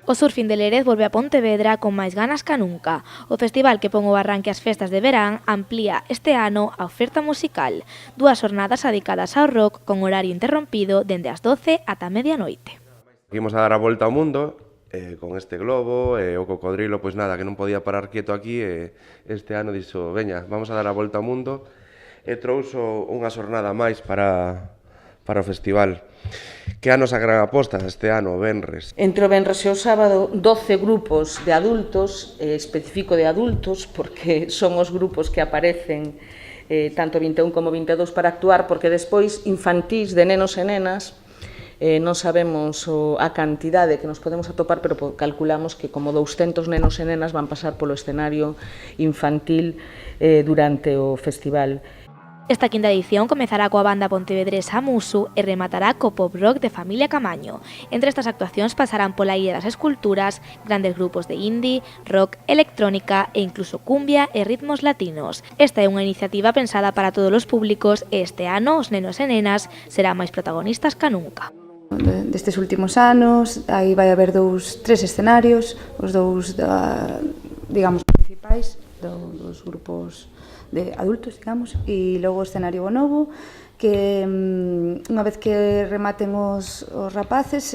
O Surfing de Lérez volve a Pontevedra con máis ganas ca nunca. O festival que pon o arranque ás festas de verán amplía este ano a oferta musical. 2 xornadas dedicadas ao rock con horario interrompido dende as 12 ata medianoite. Imos a dar a volta ao mundo con este globo o cocodrilo, pois nada, que non podía parar quieto aquí este ano dixo, veña, vamos a dar a volta ao mundo e trouxo unha xornada máis para o festival. Que a nosa gran aposta este ano, o venres? Entre o venres e o sábado, 12 grupos de adultos, específico de adultos, porque son os grupos que aparecen tanto 21 como 22 para actuar, porque despois infantís de nenos e nenas, non sabemos a cantidade que nos podemos atopar, pero calculamos que como 200 nenos e nenas van pasar polo escenario infantil durante o festival. Esta quinta edición comezará coa banda pontevedresa Musu e rematará co pop rock de Familia Camaño. Entre estas actuacións pasarán pola Illa das Esculturas grandes grupos de indie, rock, electrónica e incluso cumbia e ritmos latinos. Esta é unha iniciativa pensada para todos os públicos e este ano os nenos e nenas serán máis protagonistas ca nunca. Destes últimos anos, aí vai haber tres escenarios, os dous, digamos, principais, dos grupos de adultos, digamos, e logo o escenario novo, que unha vez que rematen os rapaces,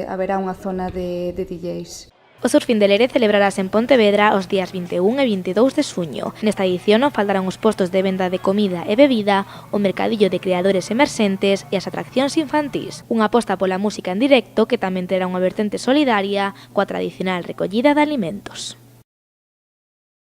haberá unha zona de DJs. O Surfing de Lérez celebrarase en Pontevedra os días 21 e 22 de xuño. Nesta edición non faltarán os postos de venda de comida e bebida, o mercadillo de creadores emerxentes e as atraccións infantís. Unha aposta pola música en directo que tamén terá unha vertente solidaria coa tradicional recollida de alimentos.